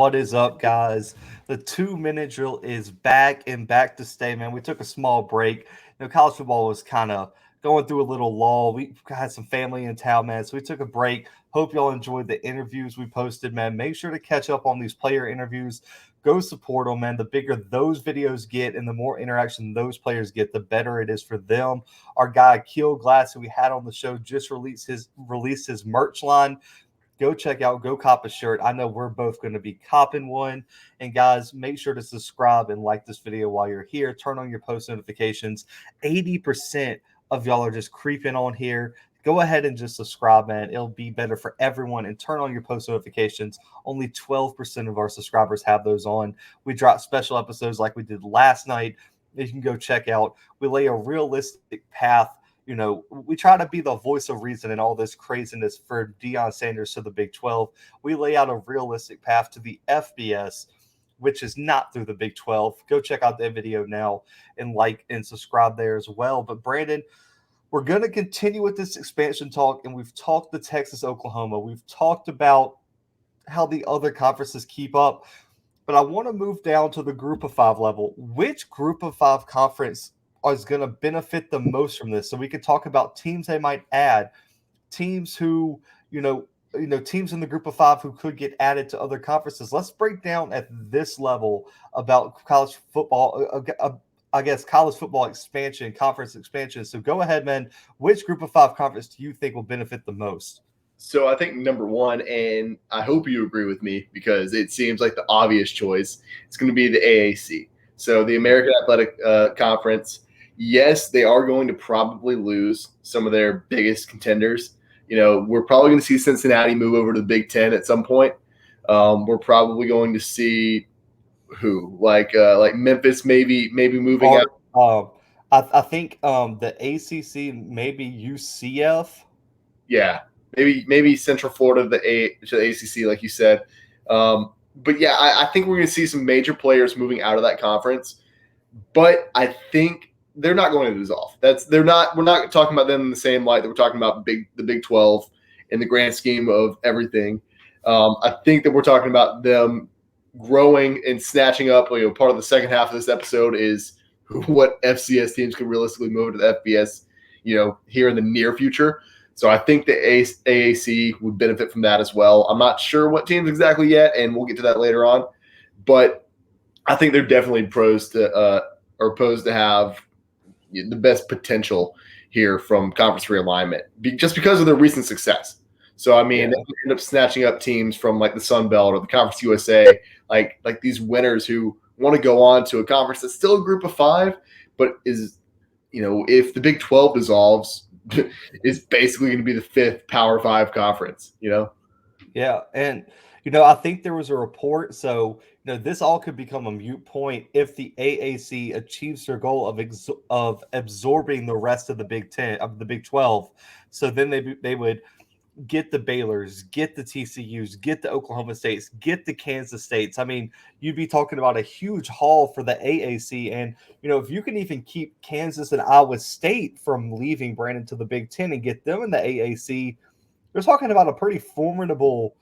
What is up, guys? The 2 minute drill is back and back to stay, man. We took a small break. College football was kind of going through a little lull. We had some family in town, man. So we took a break. Hope y'all enjoyed the interviews we posted, man. Make sure to catch up on these player interviews. Go support them, man. The bigger those videos get and the more interaction those players get, the better it is for them. Our guy, Keel Glass, who we had on the show, just released his merch line. Go check out, go cop a shirt. I know we're both going to be copping one. And guys, make sure to subscribe and like this video while you're here. Turn on your post notifications. 80% of y'all are just creeping on here. Go ahead and just subscribe, man. It'll be better for everyone. And turn on your post notifications. Only 12% of our subscribers have those on. We drop special episodes like we did last night. You can go check out. We lay a realistic path. We try to be the voice of reason in all this craziness for Deion Sanders to the Big 12. We lay out a realistic path to the FBS, which is not through the Big 12. Go check out that video now and like and subscribe there as well. But Brandon, we're going to continue with this expansion talk, and we've talked to Texas, Oklahoma. We've talked about how the other conferences keep up. But I want to move down to the Group of Five level. Which Group of Five conference is going to benefit the most from this? So we could talk about teams they might add, teams who, teams in the Group of Five who could get added to other conferences. Let's break down at this level about college football, I guess college football expansion, conference expansion. So go ahead, man. Which Group of Five conference do you think will benefit the most? So I think number one, and I hope you agree with me because it seems like the obvious choice, it's going to be the AAC. So the American Athletic Conference. Yes, they are going to probably lose some of their biggest contenders. We're probably going to see Cincinnati move over to the Big Ten at some point. We're probably going to see like Memphis maybe moving out. I think the ACC, maybe UCF. Yeah, maybe Central Florida to the ACC, like you said. But yeah, I think we're going to see some major players moving out of that conference. But I think they're not going to dissolve. We're not talking about them in the same light that we're talking about the Big 12 in the grand scheme of everything. I think that we're talking about them growing and snatching up. Part of the second half of this episode is what FCS teams can realistically move to the FBS, here in the near future. So I think the AAC would benefit from that as well. I'm not sure what teams exactly yet, and we'll get to that later on. But I think they're definitely poised to have the best potential here from conference realignment, just because of their recent success. So, they end up snatching up teams from like the Sun Belt or the Conference USA, like these winners who want to go on to a conference that's still a Group of Five, but is, if the Big 12 dissolves, is basically going to be the fifth Power Five conference, Yeah, and I think there was a report. So this all could become a moot point if the AAC achieves their goal of absorbing the rest of the Big 10 of the Big 12. So then they would get the Baylors, get the TCUs, get the Oklahoma States, get the Kansas States. I mean, you'd be talking about a huge haul for the AAC. And, if you can even keep Kansas and Iowa State from leaving Brandon to the Big 10 and get them in the AAC, you're talking about a pretty formidable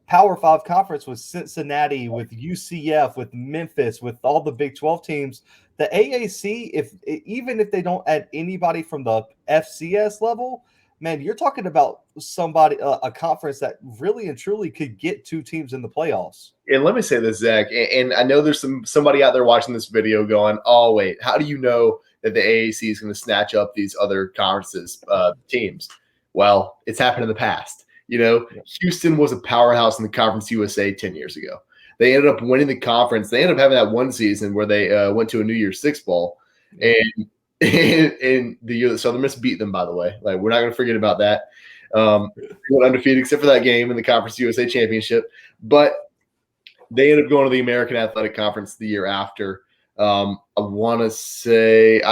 Power Five conference with Cincinnati, with UCF, with Memphis, with all the Big 12 teams. The AAC, even if they don't add anybody from the FCS level, man, you're talking about somebody, a conference that really and truly could get two teams in the playoffs. And let me say this, Zach, and I know there's somebody out there watching this video going, oh, wait, how do you know that the AAC is going to snatch up these other conferences teams? Well, it's happened in the past. Houston was a powerhouse in the Conference USA 10 years ago. They ended up winning the conference. They ended up having that one season where they went to a New Year's Six Bowl. And the Southern Miss beat them, by the way. Like, we're not going to forget about that. They went undefeated except for that game in the Conference USA Championship. But they ended up going to the American Athletic Conference the year after. I want to say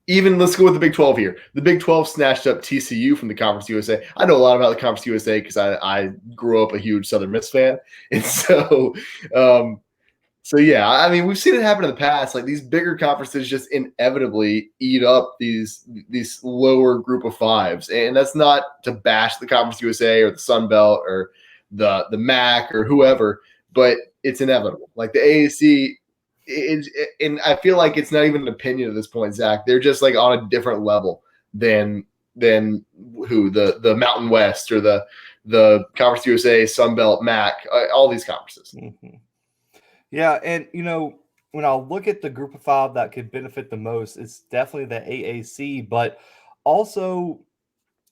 even let's go with the Big 12 here. The Big 12 snatched up TCU from the Conference USA. I know a lot about the Conference USA because I grew up a huge Southern Miss fan. And so yeah, we've seen it happen in the past. Like, these bigger conferences just inevitably eat up these lower Group of Fives. And that's not to bash the Conference USA or the Sun Belt or the MAC or whoever, but it's inevitable. Like the AAC is, and I feel like it's not even an opinion at this point, Zach. They're just like on a different level than who the Mountain West or the Conference USA, Sun Belt, MAC, all these conferences. Mm-hmm. Yeah, and when I look at the group of five that could benefit the most, it's definitely the AAC, but also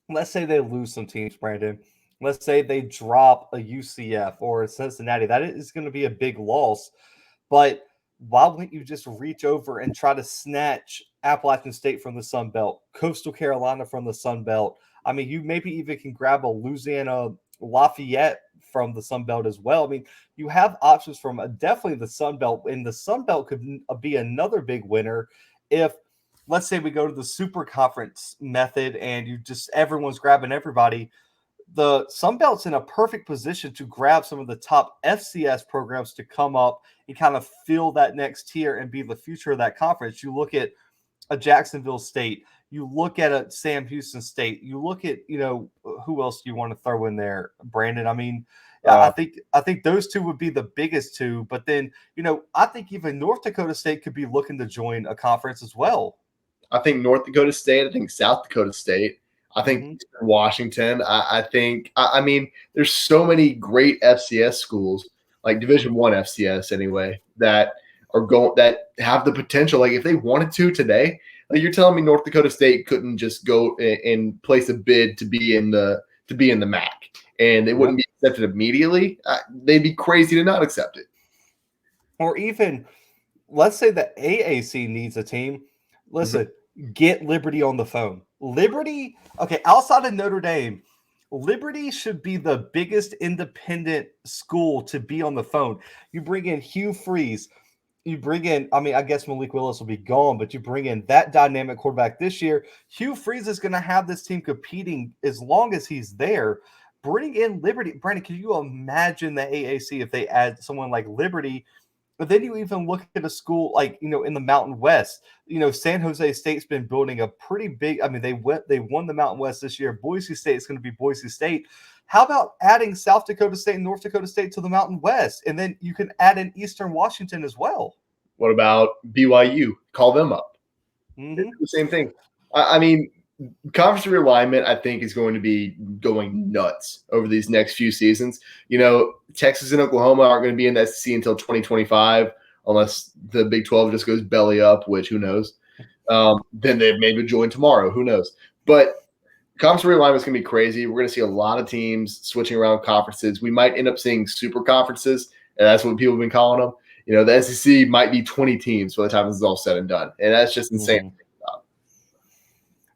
let's say they lose some teams, Brandon. Let's say they drop a UCF or a Cincinnati. That is going to be a big loss. But why wouldn't you just reach over and try to snatch Appalachian State from the Sun Belt, Coastal Carolina from the Sun Belt? I mean, you maybe even can grab a Louisiana Lafayette from the Sun Belt as well. I mean, you have options from definitely the Sun Belt, and the Sun Belt could be another big winner if, let's say, we go to the super conference method and everyone's grabbing everybody. The Sun Belt's in a perfect position to grab some of the top FCS programs to come up and kind of fill that next tier and be the future of that conference. You look at a Jacksonville State, you look at a Sam Houston State, you look at, who else do you want to throw in there, Brandon? I mean, I think those two would be the biggest two, but then, I think even North Dakota State could be looking to join a conference as well. I think North Dakota State, I think South Dakota State, I think Washington. I mean, there's so many great FCS schools, like Division I FCS anyway, that have the potential. Like if they wanted to today, like you're telling me North Dakota State couldn't just go and place a bid to be in the MAC, and it wouldn't be accepted immediately. They'd be crazy to not accept it. Or even, let's say the AAC needs a team. Listen, get Liberty on the phone. Liberty, okay, outside of Notre Dame, Liberty should be the biggest independent school to be on the phone. You bring in Hugh Freeze. You bring in, I guess Malik Willis will be gone, but you bring in that dynamic quarterback this year. Hugh Freeze is going to have this team competing as long as he's there. Bring in Liberty. Brandon, can you imagine the AAC if they add someone like Liberty? But then you even look at a school like, in the Mountain West, San Jose State's been building a pretty big, they won the Mountain West this year. Boise State is going to be Boise State. How about adding South Dakota State and North Dakota State to the Mountain West? And then you can add in Eastern Washington as well. What about BYU? Call them up. The same thing. I mean, conference realignment, I think, is going to be going nuts over these next few seasons. Texas and Oklahoma aren't going to be in the SEC until 2025, unless the Big 12 just goes belly up, which who knows. Then they maybe join tomorrow. Who knows? But conference realignment is going to be crazy. We're going to see a lot of teams switching around conferences. We might end up seeing super conferences, and that's what people have been calling them. The SEC might be 20 teams by the time this is all said and done, and that's just insane.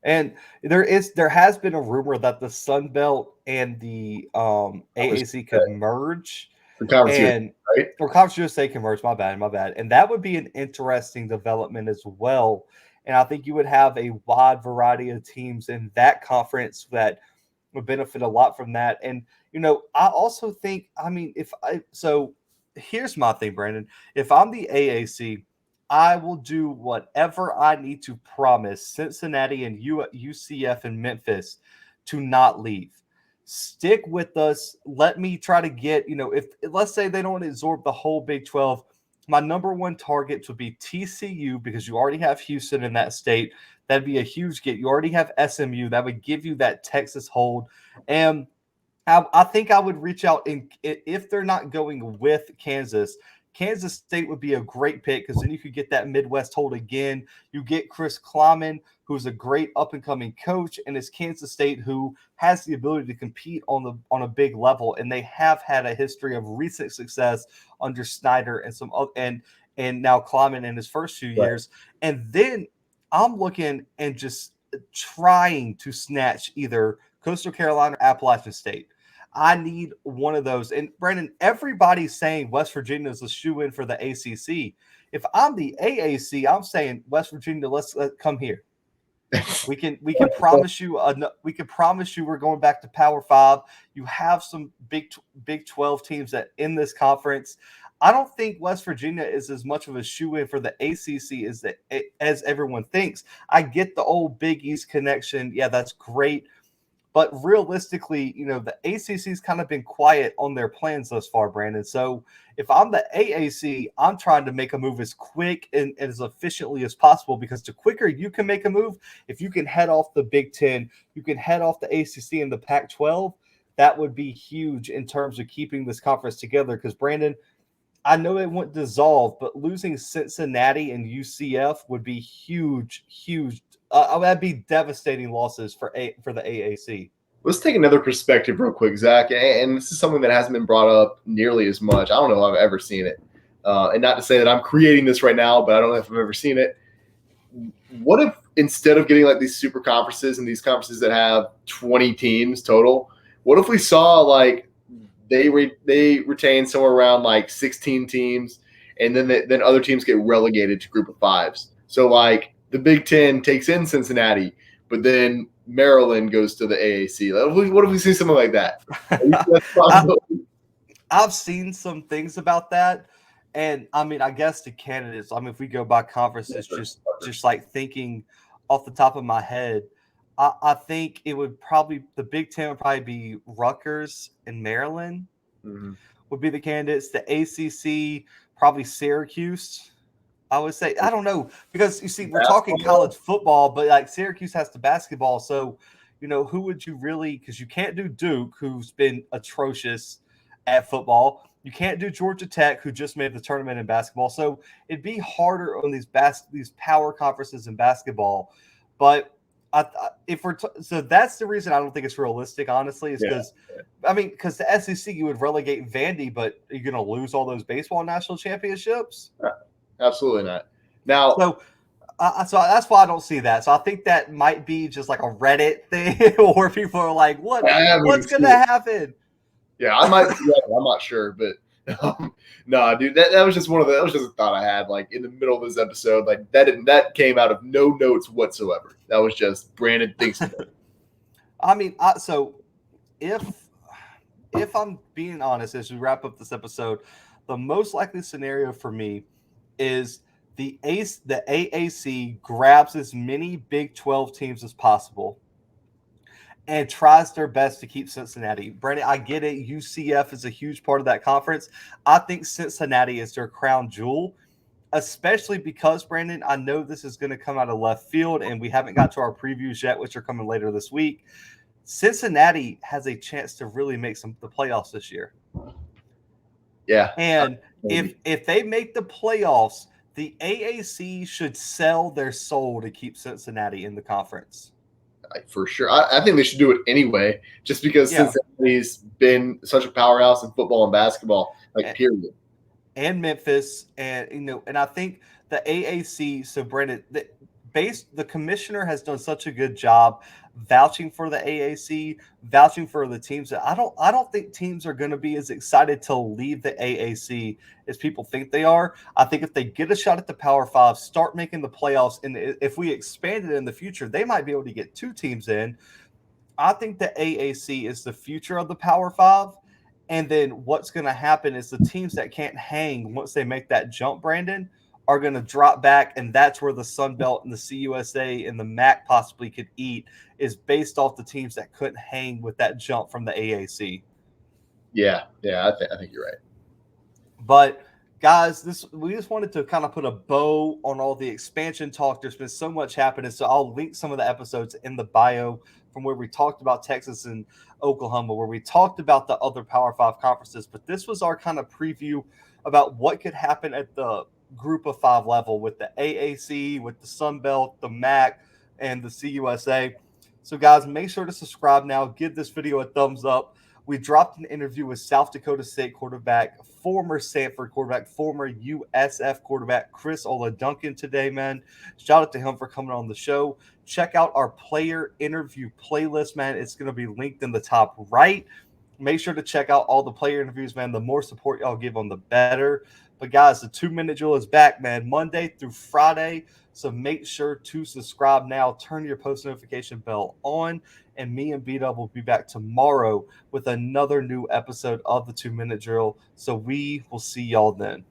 And there has been a rumor that the Sun Belt and the AAC could merge. For Conference right? Or Conference USA can merge. My bad. And that would be an interesting development as well. And I think you would have a wide variety of teams in that conference that would benefit a lot from that. And, I also think, here's my thing, Brandon. If I'm the AAC, I will do whatever I need to promise Cincinnati and UCF and Memphis to not leave. Stick with us. Let me try to get, if let's say they don't absorb the whole Big 12, my number one target would be TCU because you already have Houston in that state. That'd be a huge get. You already have SMU. That would give you that Texas hold. And I think I would reach out, and if they're not going with Kansas State would be a great pick because then you could get that Midwest hold again. You get Chris Kleiman, who's a great up-and-coming coach, and it's Kansas State who has the ability to compete on a big level, and they have had a history of recent success under Snyder and some and now Kleiman in his first few years. And then I'm looking and just trying to snatch either Coastal Carolina or Appalachian State. I need one of those. And Brandon, everybody's saying West Virginia is a shoe-in for the ACC. If I'm the AAC, I'm saying West Virginia, let's come here. We can promise you we're going back to Power 5. You have some Big 12 teams that in this conference. I don't think West Virginia is as much of a shoe-in for the ACC as everyone thinks. I get the old Big East connection. Yeah, that's great. But realistically, the ACC's kind of been quiet on their plans thus far, Brandon. So if I'm the AAC, I'm trying to make a move as quick and as efficiently as possible, because the quicker you can make a move, if you can head off the Big Ten, you can head off the ACC and the Pac-12, that would be huge in terms of keeping this conference together. Because, Brandon, I know it won't dissolve, but losing Cincinnati and UCF would be huge, huge. That'd be devastating losses for the AAC. Let's take another perspective real quick, Zach. And this is something that hasn't been brought up nearly as much. I don't know if I've ever seen it. And not to say that I'm creating this right now, but I don't know if I've ever seen it. What if instead of getting like these super conferences and these conferences that have 20 teams total, what if we saw like they retain somewhere around like 16 teams, and then other teams get relegated to group of fives? So like the Big Ten takes in Cincinnati, but then Maryland goes to the AAC. What if we see something like that? I've seen some things about that. And I mean, I guess the candidates, if we go by conferences, just like thinking off the top of my head, I think it would probably, the Big Ten would probably be Rutgers and Maryland would be the candidates. The ACC, probably Syracuse, I would say. I don't know, because you see, we're talking college football, but like Syracuse has the basketball. So, who would you really, because you can't do Duke, who's been atrocious at football. You can't do Georgia Tech, who just made the tournament in basketball. So it'd be harder on these power conferences in basketball. But so that's the reason I don't think it's realistic, honestly, is because because the SEC, you would relegate Vandy, but you're going to lose all those baseball national championships. Absolutely not. Now, so that's why I don't see that. So I think that might be just like a Reddit thing, where people are like, what's going to happen? Yeah, I might. I'm not sure, but no, dude, that was just that was just a thought I had, like in the middle of this episode. Like that came out of no notes whatsoever. That was just Brandon thinks. So if I'm being honest, as we wrap up this episode, the most likely scenario for me is the AAC grabs as many Big 12 teams as possible and tries their best to keep Cincinnati. Brandon, I get it. UCF is a huge part of that conference. I think Cincinnati is their crown jewel, especially because, Brandon, I know this is going to come out of left field, and we haven't got to our previews yet, which are coming later this week. Cincinnati has a chance to really make the playoffs this year. Yeah. And if they make the playoffs, the AAC should sell their soul to keep Cincinnati in the conference. For sure. I think they should do it anyway, just because Cincinnati's been such a powerhouse in football and basketball, period. And Memphis, and I think the AAC. So, Brandon, the commissioner has done such a good job vouching for the AAC, vouching for the teams. That I don't think teams are going to be as excited to leave the AAC as people think they are. I think if they get a shot at the Power Five, start making the playoffs, and if we expand it in the future, they might be able to get 2 teams in. I think the AAC is the future of the Power Five. And then what's going to happen is the teams that can't hang once they make that jump, Brandon, are going to drop back, and that's where the Sun Belt and the CUSA and the MAC possibly could eat, is based off the teams that couldn't hang with that jump from the AAC. Yeah, I think you're right. But guys, we just wanted to kind of put a bow on all the expansion talk. There's been so much happening, so I'll link some of the episodes in the bio from where we talked about Texas and Oklahoma, where we talked about the other Power 5 conferences. But this was our kind of preview about what could happen at the Group of 5 level with the AAC, with the Sun Belt, the MAC, and the CUSA. So, guys, make sure to subscribe now. Give this video a thumbs up. We dropped an interview with South Dakota State quarterback, former Stanford quarterback, former USF quarterback, Chris Oladuncan today, man. Shout out to him for coming on the show. Check out our player interview playlist, man. It's going to be linked in the top right. Make sure to check out all the player interviews, man. The more support y'all give them, the better. But, guys, the 2-minute drill is back, man, Monday through Friday. So make sure to subscribe now. Turn your post notification bell on. And me and B-Dub will be back tomorrow with another new episode of the 2-minute drill. So we will see y'all then.